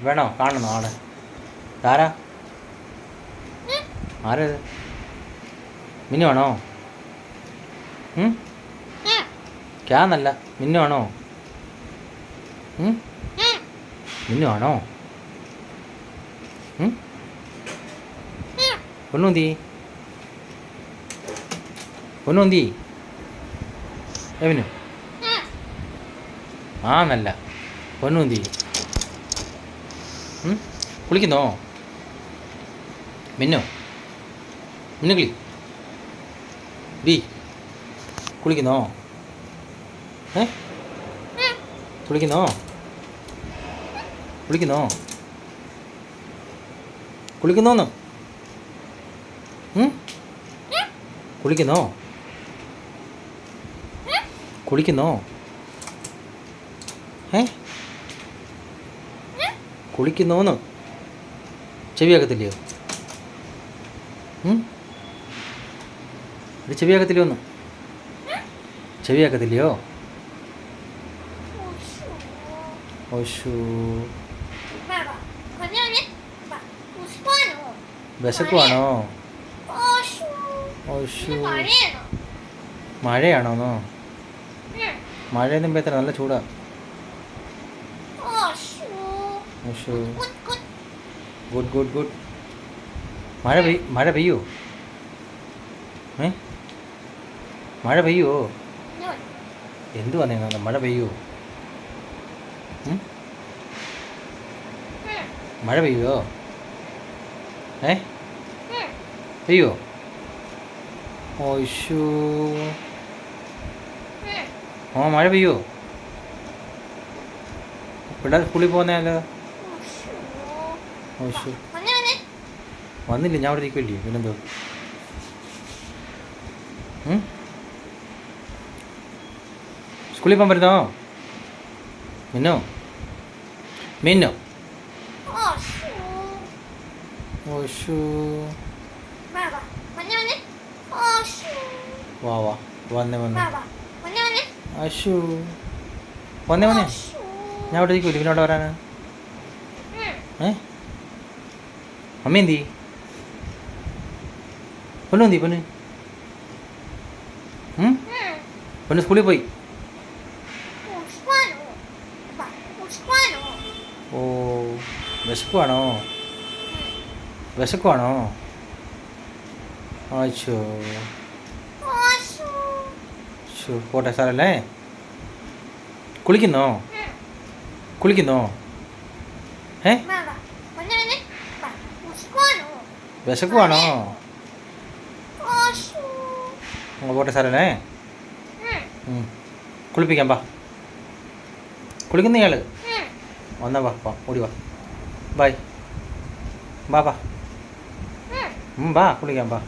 വേണോ? കാണണോ ആടെ? ആരാ? ആരത്? മിന്നു ആണോ? ക്യാന്നല്ല, മിന്നു ആണോ? മിന്നു ആണോ? പൊന്നൂന്തി, പൊന്നൂന്തി, മിന്നു ആന്നല്ല, പൊന്നൂന്തി. കുളിക്കുന്നോ? മിന്നു, മിന്നു ഡി കുളിക്കുന്നോ? കുളിക്കുന്നോ? കുളിക്കുന്നോ? കുളിക്കുന്നോന്ന്? കുളിക്കുന്നോ? കുളിക്കുന്നോ? കുളിക്കുന്നോന്ന്? ചെവിയാക്കത്തില്ലയോ? ചെവിയാക്കത്തില്ലയോ ഒന്ന്? ചെവിയാക്കത്തില്ലയോ? ഓശു, വിശക്കുവാണോ? ഓശു, മഴയാണോന്നോ? മഴയൊന്നും പേത്ര, നല്ല ചൂടാ. ഓശു, ഗുഡ് ഗുഡ് ഗുഡ്. മഴ പെയ്യോ? മഴ പെയ്യോ? എന്തു വന്നേ? മഴ പെയ്യോ? മഴ പെയ്യോ? പെയ്യോ? ഓശു, മഴ പെയ്യോ? പിള്ളേർ സ്കൂളിൽ പോകുന്നല്ലോ. ഓശു, വന്നില്ല, ഞാൻ അവിടെ ഇരിക്കുമല്ലേ, പിന്നെന്തോ. സ്കൂളിൽ പോകാൻ പറ്റുന്നോ? മിന്നു, മിന്നു. ഓശു, വാ വാ, വന്നേ അശു, വന്നേ. ഞാൻ അവിടെ ഇരിക്കൂല്ലേ, പിന്നെ അവിടെ വരാനാ? അമ്മ എന്തി? പൊന്നു പൊന്ന്, പൊന്ന് സ്കൂളിൽ പോയി. ഓ, വിശക്കുവാണോ? വിശക്കുവാണോ? അച്ഛോ, പോട്ടെ, സാറല്ലേ. കുളിക്കുന്നോ? കുളിക്കുന്നോ? വിശക്കുവാണോ? പോട്ടെ, സാറല്ലേ. കുളിപ്പിക്കാം, വാ. കുളിക്കുന്ന ഇയാൾ വന്നാ, വാ, ഓടി വാ. ബൈ, വാ വാ, വാ കുളിക്കാം, വാ.